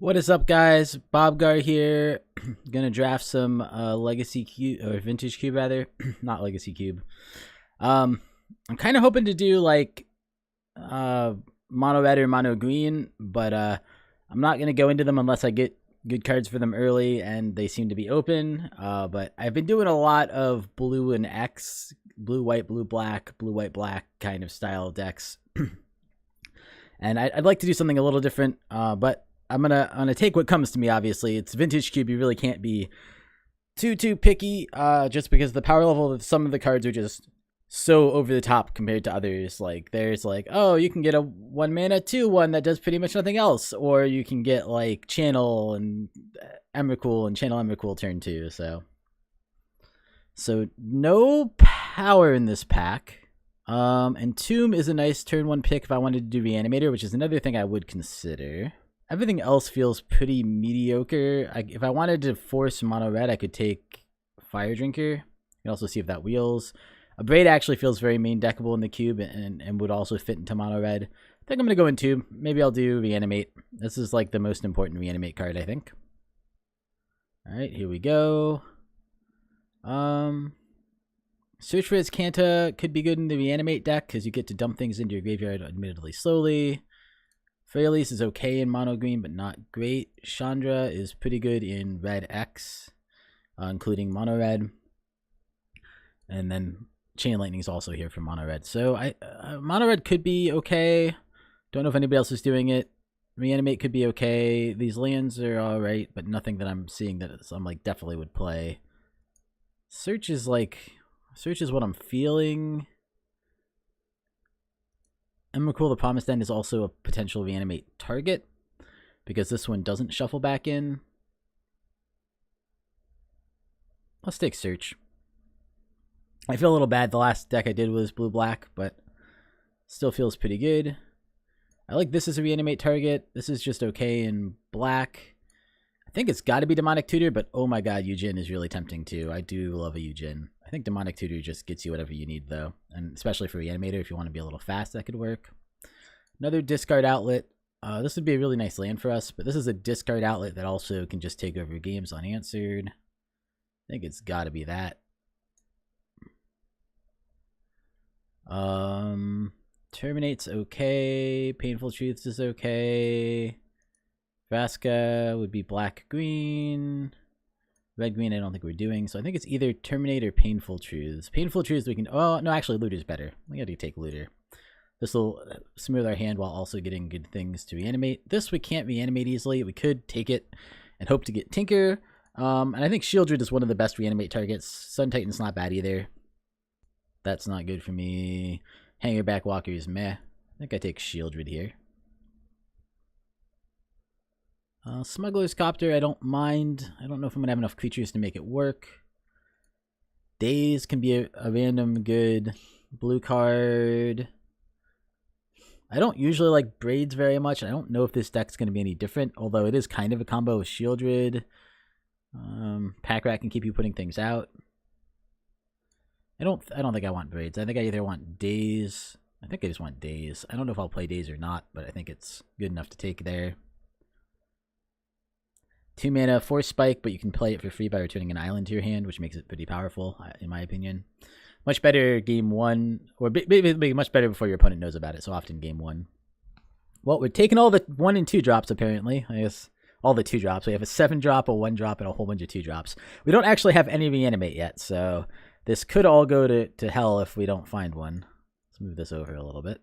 What is up, guys? Bobgar here. Gonna draft some legacy cube or vintage cube rather, not legacy cube. I'm kind of hoping to do like mono red or mono green, but I'm not gonna go into them unless I get good cards for them early and they seem to be open. But I've been doing a lot of blue and X, blue white, blue black, blue white black kind of style decks, and I'd like to do something a little different. But I'm gonna take what comes to me. Obviously, it's vintage cube. You really can't be too picky, just because the power level of some of the cards are just so over the top compared to others. Like there's like, oh, you can get a 1-mana 2/1 that does pretty much nothing else, or you can get like channel and Emrakul and channel Emrakul turn 2. So no power in this pack. And Tomb is a nice turn 1 pick if I wanted to do Reanimator, which is another thing I would consider. Everything else feels pretty mediocre. If I wanted to force mono red, I could take Fire Drinker. You can also see if that wheels. A Braid actually feels very main deckable in the cube and would also fit into mono red. I think I'm going to go in Tomb. Maybe I'll do Reanimate. This is like the most important Reanimate card, I think. Alright, here we go. Search for Azcanta could be good in the Reanimate deck because you get to dump things into your graveyard admittedly slowly. Freyalise is okay in mono green, but not great. Chandra is pretty good in red X, including mono red. And then Chain Lightning is also here for mono red. So mono red could be okay. Don't know if anybody else is doing it. Reanimate could be okay. These lands are all right, but nothing that I'm seeing that I'm like definitely would play. Search is what I'm feeling. Emrakul the Promised End is also a potential Reanimate target because this one doesn't shuffle back in. Let's take Search. I feel a little bad. The last deck I did was blue-black, but still feels pretty good. I like this as a Reanimate target. This is just okay in black. I think it's got to be Demonic Tutor, but oh my god, Yujin is really tempting too. I do love a Yujin. I think Demonic Tutor just gets you whatever you need though, and especially for Reanimator, if you want to be a little fast, that could work. Another discard outlet. This would be a really nice land for us, but this is a discard outlet that also can just take over games unanswered. I think it's got to be that. Terminate's okay. Painful Truths is okay. Vraska would be black-green. Red-green I don't think we're doing, so I think it's either Terminate or Painful Truths. Painful Truths we can... Oh, no, actually Looter's better. We gotta take Looter. This will smooth our hand while also getting good things to reanimate. This we can't reanimate easily. We could take it and hope to get Tinker. And I think Shieldred is one of the best reanimate targets. Sun Titan's not bad either. That's not good for me. Hangerback Walker is meh. I think I take Shieldred here. Smuggler's Copter, I don't mind. I don't know if I'm going to have enough creatures to make it work. Daze can be a random good blue card. I don't usually like Braids very much. I don't know if this deck's going to be any different, although it is kind of a combo with Shieldred. Pack Rat can keep you putting things out. I don't think I want Braids. I think I either want Daze. I think I just want Daze. I don't know if I'll play Daze or not, but I think it's good enough to take there. 2 mana, Force Spike, but you can play it for free by returning an island to your hand, which makes it pretty powerful, in my opinion. Much better game 1, or maybe much better before your opponent knows about it, so often game 1. Well, we're taking all the 1 and 2 drops, apparently. I guess all the 2 drops. We have a 7 drop, a 1 drop, and a whole bunch of 2 drops. We don't actually have any Reanimate yet, so this could all go to hell if we don't find one. Let's move this over a little bit.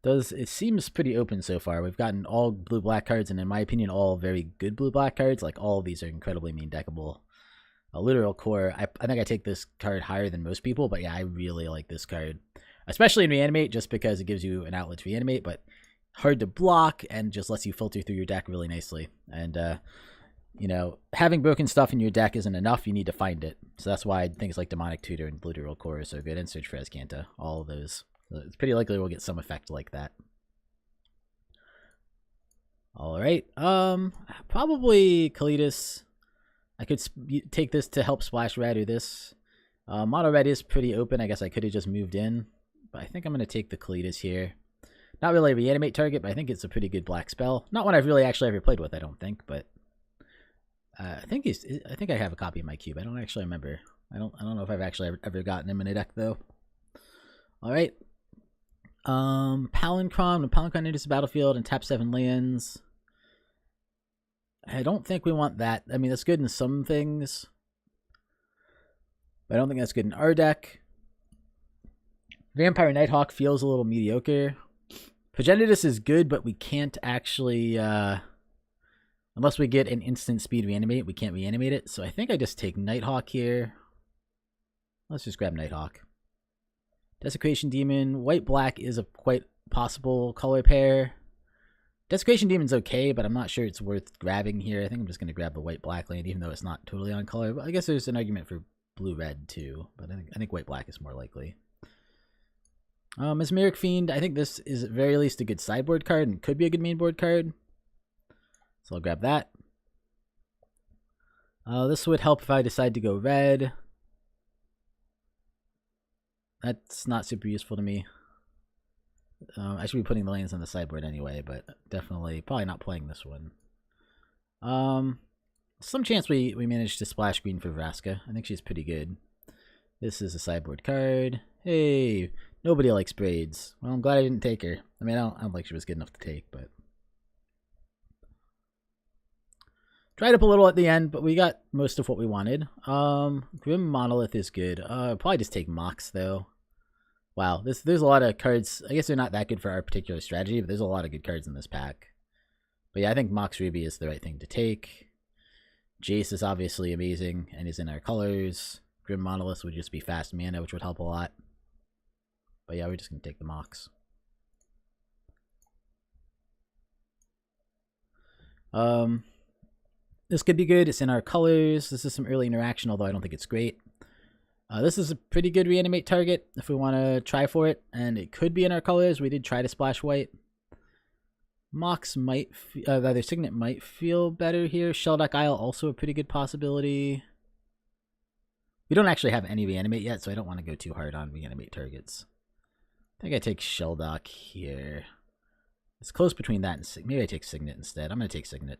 It seems pretty open so far. We've gotten all blue-black cards, and in my opinion, all very good blue-black cards. Like, all of these are incredibly main deckable. A Literal Core, I think I take this card higher than most people, but yeah, I really like this card. Especially in Reanimate, just because it gives you an outlet to reanimate, but hard to block, and just lets you filter through your deck really nicely. And, you know, having broken stuff in your deck isn't enough. You need to find it. So that's why things like Demonic Tutor and Literal Core are so good, and Search for Azcanta, all of those. It's pretty likely we'll get some effect like that. Alright, probably Kalitas. I could take this to help splash red or this. Mono red is pretty open. I guess I could have just moved in. But I think I'm going to take the Kalitas here. Not really a reanimate target, but I think it's a pretty good black spell. Not one I've really actually ever played with, I don't think, but I think I have a copy in my cube. I don't actually remember. I don't know if I've actually ever gotten him in a deck though. All right. Palancron. When Palancron enters the battlefield and tap 7 lands. I don't think we want that. I mean, that's good in some things, but I don't think that's good in our deck. Vampire Nighthawk feels a little mediocre. Progenitus is good, but we can't actually, unless we get an instant speed reanimate, we can't reanimate it. So I think I just take Nighthawk here. Let's just grab Nighthawk. Desecration Demon. White-black is a quite possible color pair. Desecration Demon's okay, but I'm not sure it's worth grabbing here. I think I'm just going to grab the white-black land, even though it's not totally on color. But I guess there's an argument for blue-red, too. But I think white-black is more likely. Mesmeric Fiend. I think this is at very least a good sideboard card and could be a good mainboard card. So I'll grab that. This would help if I decide to go red. That's not super useful to me. I should be putting the lands on the sideboard anyway, but definitely probably not playing this one. Some chance we managed to splash green for Vraska. I think she's pretty good. This is a sideboard card. Hey, nobody likes braids. Well, I'm glad I didn't take her. I mean, I don't think she was good enough to take, but dried up a little at the end, but we got most of what we wanted. Grim Monolith is good. Probably just take Mox though. Wow, there's a lot of cards. I guess they're not that good for our particular strategy, but there's a lot of good cards in this pack. But yeah, I think Mox Ruby is the right thing to take. Jace is obviously amazing and is in our colors. Grim Monolith would just be fast mana, which would help a lot. But yeah, we're just going to take the Mox. This could be good. It's in our colors. This is some early interaction, although I don't think it's great. This is a pretty good reanimate target if we want to try for it, and it could be in our colors. We did try to splash white. Mox might, rather Signet might feel better here. Shelduck Isle also a pretty good possibility. We don't actually have any reanimate yet, so I don't want to go too hard on reanimate targets. I think I take Shelduck here. It's close between that and Signet. Maybe I take Signet instead. I'm going to take Signet.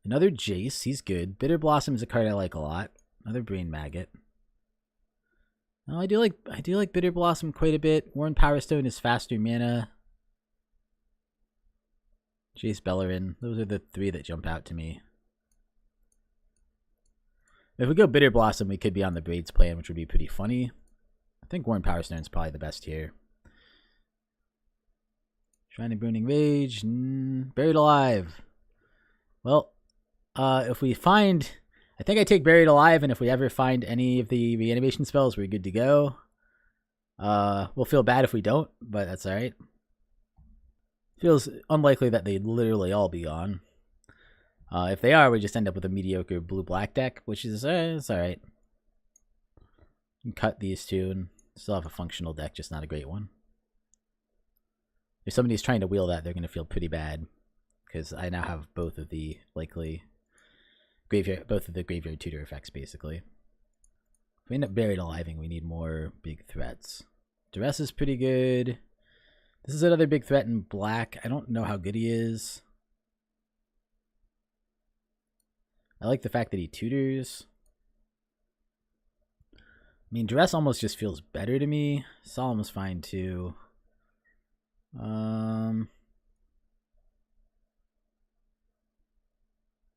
Another Jace, he's good. Bitter Blossom is a card I like a lot. Another Brain Maggot. Oh, I do like Bitter Blossom quite a bit. Worn Power Stone is faster mana. Jace Bellerin. Those are the three that jump out to me. If we go Bitter Blossom, we could be on the Braids plan, which would be pretty funny. I think Worn Power Stone is probably the best here. Shrine of Burning Rage. Buried Alive. Well, if we find, I think I take Buried Alive, and if we ever find any of the reanimation spells, we're good to go. We'll feel bad if we don't, but that's alright. Feels unlikely that they'd literally all be gone. If they are, we just end up with a mediocre blue-black deck, which is, it's alright. Cut these two and still have a functional deck, just not a great one. If somebody's trying to wheel that, they're going to feel pretty bad, because I now have both of the likely graveyard tutor effects, basically. If we end up Buried Aliving, we need more big threats. Duress is pretty good. This is another big threat in black. I don't know how good he is. I like the fact that he tutors. I mean, Duress almost just feels better to me. Solemn's fine too.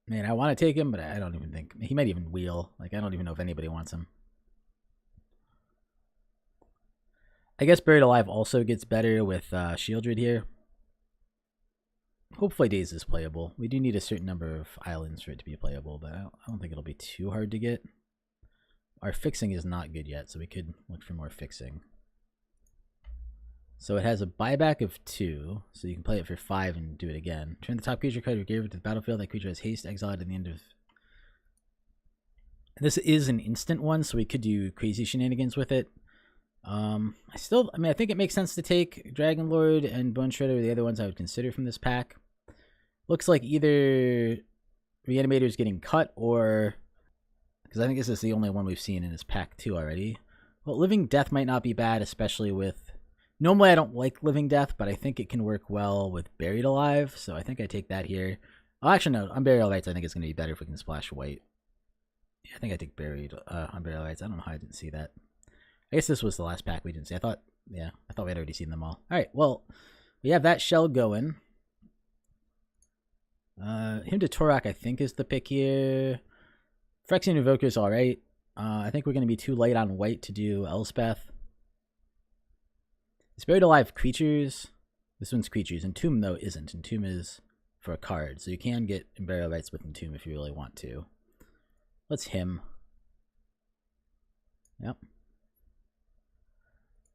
Man, I want to take him, but I don't even think... He might even wheel. Like, I don't even know if anybody wants him. I guess Buried Alive also gets better with Shieldred here. Hopefully Daze is playable. We do need a certain number of islands for it to be playable, but I don't think it'll be too hard to get. Our fixing is not good yet, so we could look for more fixing. So it has a buyback of 2, so you can play it for 5 and do it again. Turn the top creature card or give it to the battlefield. That creature has haste, exiled at the end of... This is an instant one, so we could do crazy shenanigans with it. I think it makes sense to take Dragon Lord and Bone Shredder, the other ones I would consider from this pack. Looks like either Reanimator is getting cut, or... Because I think this is the only one we've seen in this pack too already. Well, Living Death might not be bad, especially with... Normally I don't like Living Death, but I think it can work well with Buried Alive, so I think I take that here. Oh, actually, no. Unburial Rites I think it's going to be better if we can splash white. Yeah, I think I take Buried Unburial Rites. I don't know how I didn't see that. I guess this was the last pack we didn't see. I thought we had already seen them all. Alright, well, we have that shell going. Hymn to Torok, I think, is the pick here. Phyrexian Invoker is alright. I think we're going to be too light on white to do Elspeth. It's Buried Alive creatures. This one's creatures. Entomb, though, isn't. Entomb is for a card. So you can get Burial Rites with Entomb if you really want to. Let's Hymn. Yep.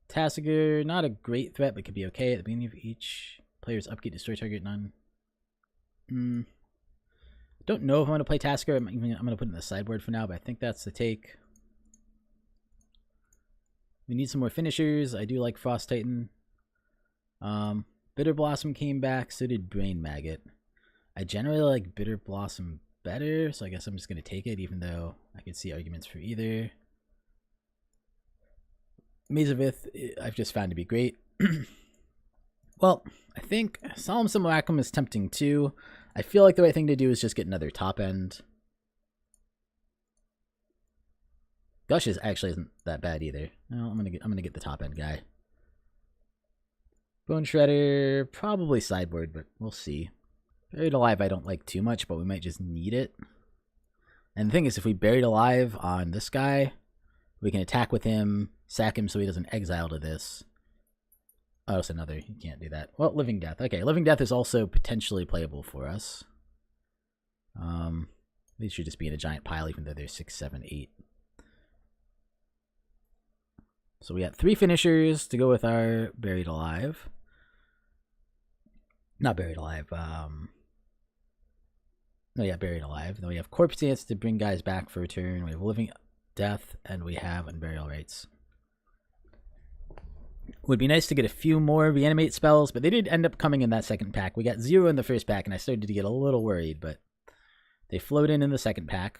Tasigur, not a great threat, but could be okay. At the beginning of each player's upkeep, destroy target none. Don't know if I'm going to play Tasigur. I'm going to put it in the sideboard for now, but I think that's the take. We need some more finishers. I do like Frost Titan. Bitter Blossom came back, so did Brain Maggot. I generally like Bitter Blossom better, so I guess I'm just going to take it, even though I could see arguments for either. Maze of Ith, I've just found to be great. Well, I think Solemn Simulacrum is tempting too. I feel like the right thing to do is just get another top end. Gush actually isn't that bad either. No, I'm gonna get the top end guy. Bone Shredder, probably sideboard, but we'll see. Buried Alive I don't like too much, but we might just need it. And the thing is, if we Buried Alive on this guy, we can attack with him, sack him so he doesn't exile to this. Oh, it's another. You can't do that. Well, Living Death. Okay, Living Death is also potentially playable for us. These should just be in a giant pile, even though they're 6, 7, 8. So we got 3 finishers to go with our Buried Alive. Not Buried Alive. No, yeah, Buried Alive. Then we have Corpse Dance to bring guys back for a turn. We have Living Death, and we have Unburial Rites. Would be nice to get a few more Reanimate spells, but they did end up coming in that second pack. We got 0 in the first pack, and I started to get a little worried, but they flowed in the second pack.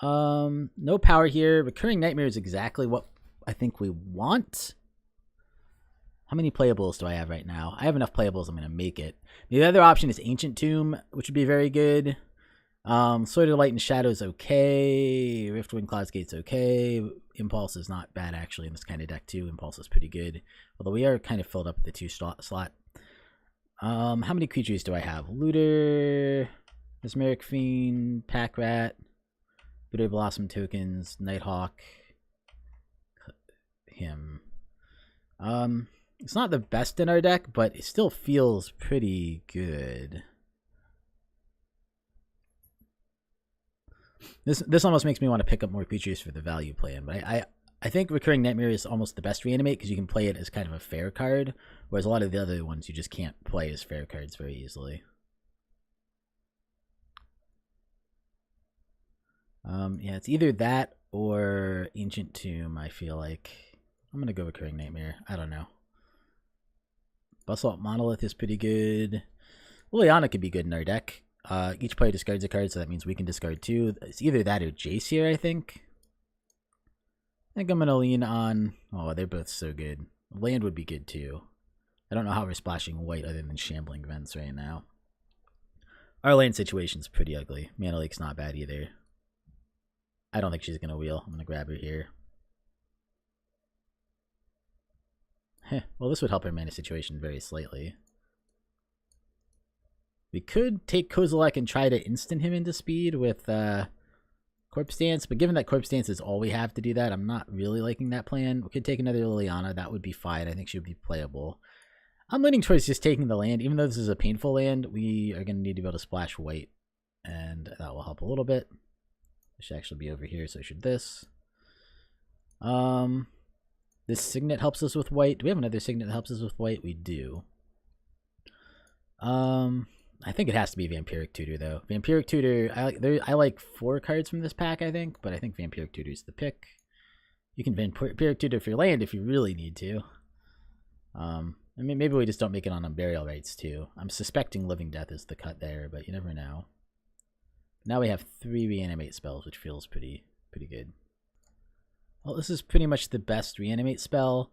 No power here. Recurring Nightmare is exactly what I think we want. How many playables do I have right now? I have enough playables, I'm going to make it. The other option is Ancient Tomb, which would be very good. Sword of Light and Shadow is okay. Riftwind Cloud's Gate's okay. Impulse is not bad, actually, in this kind of deck, too. Impulse is pretty good. Although we are kind of filled up at the 2 slot. How many creatures do I have? Looter, Mesmeric Fiend, Pack Rat, Bitter Blossom tokens, Nighthawk, him. It's not the best in our deck, but it still feels pretty good. This almost makes me want to pick up more creatures for the value plan, but I think Recurring Nightmare is almost the best Reanimate because you can play it as kind of a fair card, whereas a lot of the other ones you just can't play as fair cards very easily. Yeah, it's either that or Ancient Tomb, I feel like. I'm going to go Recurring Nightmare. I don't know. Bustle Monolith is pretty good. Liliana could be good in our deck. Each player discards a card, so that means we can discard 2. It's either that or Jace here, I think. I think I'm going to lean on... Oh, they're both so good. Land would be good, too. I don't know how we're splashing white other than Shambling Vents right now. Our land situation's pretty ugly. Mana Lake's not bad either. I don't think she's going to wheel. I'm going to grab her here. Well, this would help our mana situation very slightly. We could take Kozilek and try to instant him into speed with Corpse Dance, but given that Corpse Dance is all we have to do that, I'm not really liking that plan. We could take another Liliana. That would be fine. I think she would be playable. I'm leaning towards just taking the land. Even though this is a painful land, we are going to need to be able to splash white, and that will help a little bit. It should actually be over here, so should this. This Signet helps us with white. Do we have another Signet that helps us with white? We do. I think it has to be Vampiric Tutor, though. Vampiric Tutor, I like 4 cards from this pack, I think, but I think Vampiric Tutor is the pick. You can Vampiric Tutor for your land if you really need to. I mean, maybe we just don't make it on Unburial Rites, too. I'm suspecting Living Death is the cut there, but you never know. Now we have 3 Reanimate spells, which feels pretty good. Well, this is pretty much the best reanimate spell.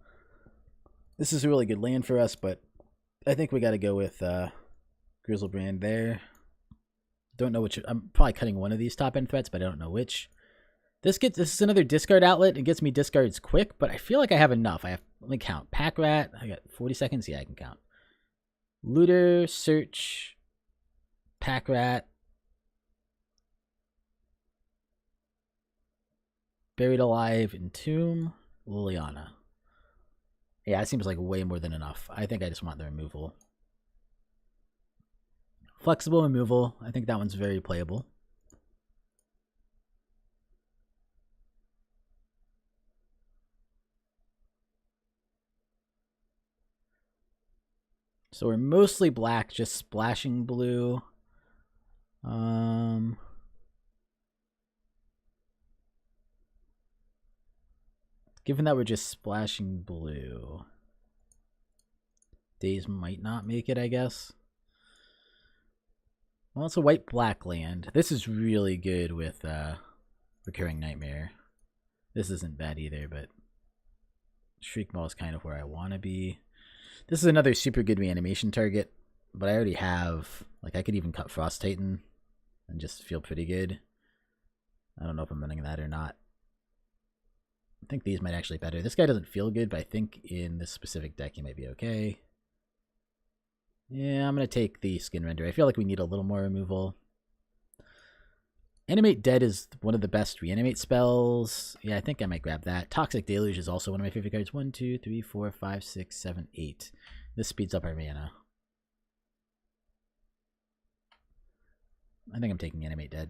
This is a really good land for us, but I think we got to go with Grizzlebrand there. Don't know which. I'm probably cutting one of these top end threats, but I don't know which. This is another discard outlet. It gets me discards quick, but I feel like I have enough. Let me count. Pack Rat. I got 40 seconds. Yeah, I can count. Looter, Search, Pack Rat, Buried Alive, Entomb, Liliana. Yeah, it seems like way more than enough. I think I just want the removal. Flexible removal. I think that one's very playable. So we're mostly black, just splashing blue. Given that we're just splashing blue, Daze might not make it, I guess. Well, it's a white-black land. This is really good with Recurring Nightmare. This isn't bad either, but Shriekmaw is kind of where I want to be. This is another super good reanimation target, but I already have... Like, I could even cut Frost Titan and just feel pretty good. I don't know if I'm running that or not. I think these might actually be better. This guy doesn't feel good, but I think in this specific deck he might be okay. Yeah, I'm going to take the Skin Render. I feel like we need a little more removal. Animate Dead is one of the best reanimate spells. Yeah, I think I might grab that. Toxic Deluge is also one of my favorite cards. 1, 2, 3, 4, 5, 6, 7, 8. This speeds up our mana. I think I'm taking Animate Dead.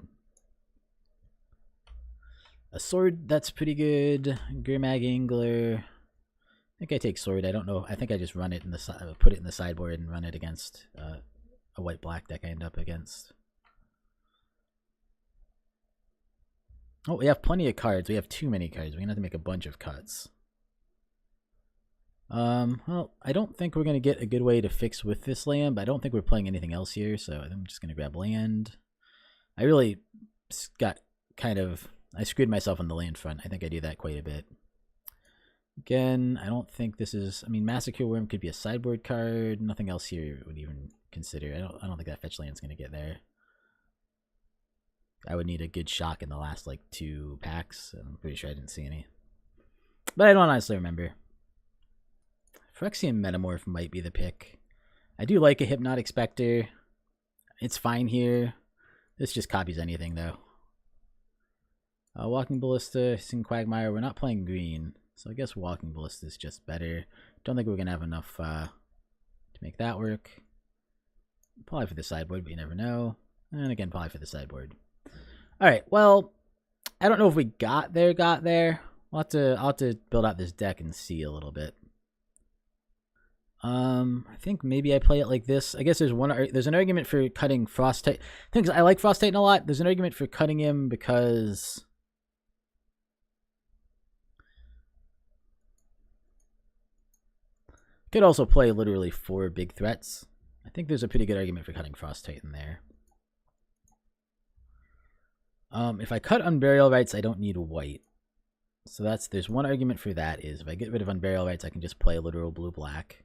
A Sword, that's pretty good. Gurmag Angler. I think I take Sword. I don't know. I think I just run it in the put it in the sideboard and run it against a white-black deck I end up against. Oh, we have plenty of cards. We have too many cards. We're going to have to make a bunch of cuts. Well, I don't think we're going to get a good way to fix with this land, but I don't think we're playing anything else here, so I'm just going to grab land. I really got kind of... I screwed myself on the land front. I think I do that quite a bit. Again, I don't think this is... I mean, Massacre Worm could be a sideboard card. Nothing else here would even consider. I don't think that fetch land's going to get there. I would need a good shock in the last, like, 2 packs. I'm pretty sure I didn't see any. But I don't honestly remember. Phyrexian Metamorph might be the pick. I do like a Hypnotic Spectre. It's fine here. This just copies anything, though. Walking Ballista, Sing Quagmire. We're not playing green, so I guess Walking Ballista is just better. Don't think we're going to have enough to make that work. Probably for the sideboard, but you never know. And again, probably for the sideboard. Alright, well, I don't know if we got there. I'll have to build out this deck and see a little bit. I think maybe I play it like this. I guess there's an argument for cutting Frost Titan. Things I like Frost Titan a lot. There's an argument for cutting him because could also play literally 4 big threats. I think there's a pretty good argument for cutting Frost Titan there. If I cut Unburial Rites, I don't need white. So there's one argument for that is if I get rid of Unburial Rites, I can just play literal blue-black.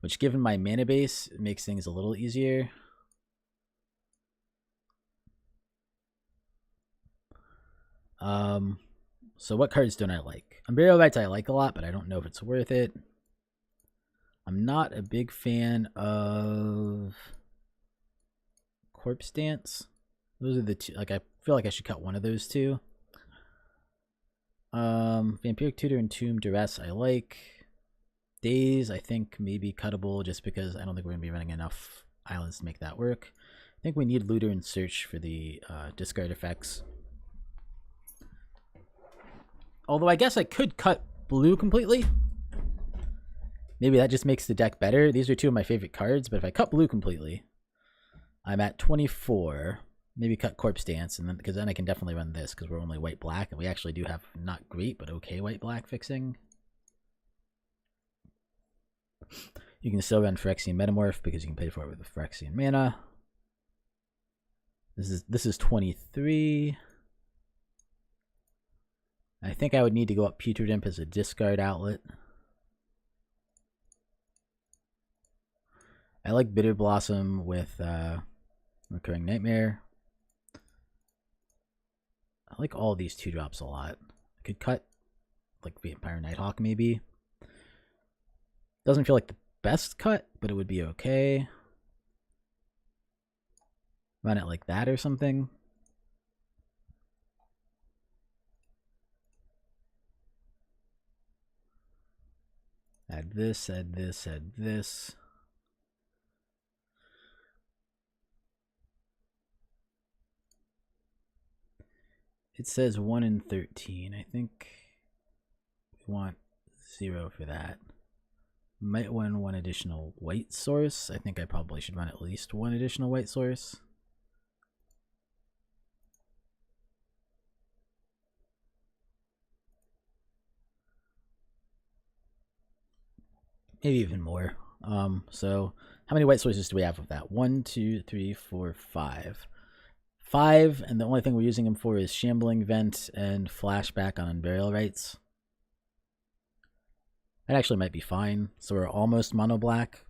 Which, given my mana base, makes things a little easier. So what cards don't I like? Unburial Rites I like a lot, but I don't know if it's worth it. I'm not a big fan of Corpse Dance. Those are the two. Like, I feel like I should cut one of those two. Vampiric Tutor and Tomb Duress I like. Daze I think maybe cuttable just because I don't think we're going to be running enough islands to make that work. I think we need Looter and Search for the discard effects. Although I guess I could cut blue completely. Maybe that just makes the deck better. These are 2 of my favorite cards, but if I cut blue completely, I'm at 24. Maybe cut Corpse Dance, and then because then I can definitely run this because we're only white-black, and we actually do have not great, but okay white-black fixing. You can still run Phyrexian Metamorph because you can pay for it with the Phyrexian mana. This is 23. I think I would need to go up Putrid Imp as a discard outlet. I like Bitter Blossom with Recurring Nightmare. I like all these 2-drops a lot. I could cut like Vampire Nighthawk maybe. Doesn't feel like the best cut, but it would be okay. Run it like that or something. Add this, add this, add this. It says 1 in 13. I think we want 0 for that. Might want 1 additional white source. I think I probably should run at least 1 additional white source. Maybe even more. So how many white sources do we have of that? 1, 2, 3, 4, 5. 5, and the only thing we're using them for is Shambling Vent and Flashback on Unburial Rites. That actually might be fine. So we're almost mono black.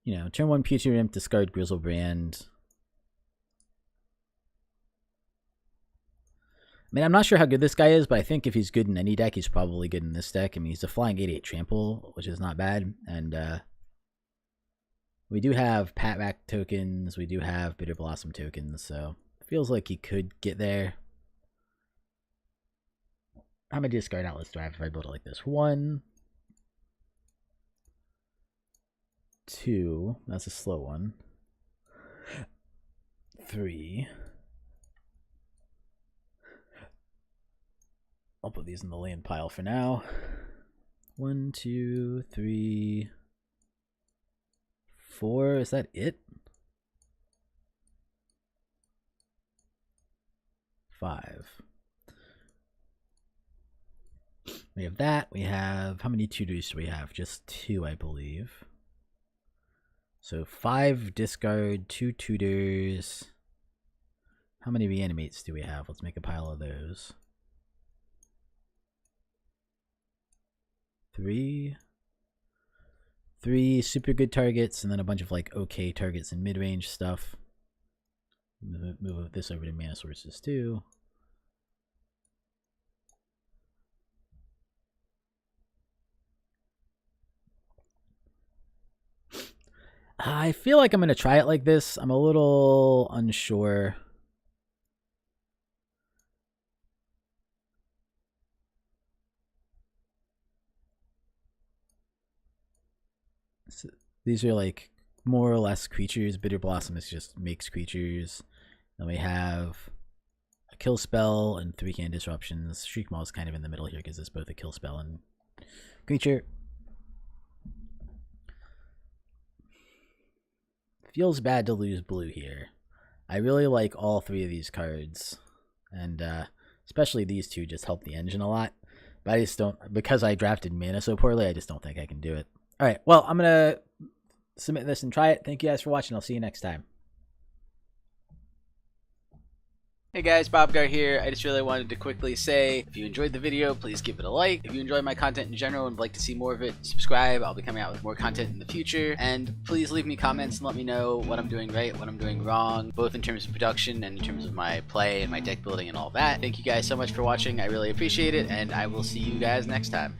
You know, turn 1 Putrid Imp, discard Grizzlebrand. I mean, I'm not sure how good this guy is, but I think if he's good in any deck, he's probably good in this deck. I mean, he's a flying 8/8 trample, which is not bad. And we do have Patback tokens. We do have Bitter Blossom tokens. So it feels like he could get there. How many discard outlets do I have if I build it like this? 1, 2. That's a slow one. 3. I'll put these in the land pile for now. 1, 2, 3, 4. Is that it? 5. We have that. We have, how many tutors do we have? Just 2, I believe. So 5 discard, 2 tutors. How many reanimates do we have? Let's make a pile of those. 3 super good targets, and then a bunch of like okay targets and mid-range stuff. Move this over to mana sources too. I feel like I'm going to try it like this. I'm a little unsure. So these are like more or less creatures. Bitter Blossom is just makes creatures. Then we have a kill spell and 3-can disruptions. Shriek Maw is kind of in the middle here because it's both a kill spell and creature. Feels bad to lose blue here. I really like all 3 of these cards, and especially these 2 just help the engine a lot. But I just don't, because I drafted mana so poorly, I just don't think I can do it. All right, well, I'm going to submit this and try it. Thank you guys for watching. I'll see you next time. Hey guys, BobGar here. I just really wanted to quickly say, if you enjoyed the video, please give it a like. If you enjoy my content in general and would like to see more of it, subscribe. I'll be coming out with more content in the future. And please leave me comments and let me know what I'm doing right, what I'm doing wrong, both in terms of production and in terms of my play and my deck building and all that. Thank you guys so much for watching. I really appreciate it, and I will see you guys next time.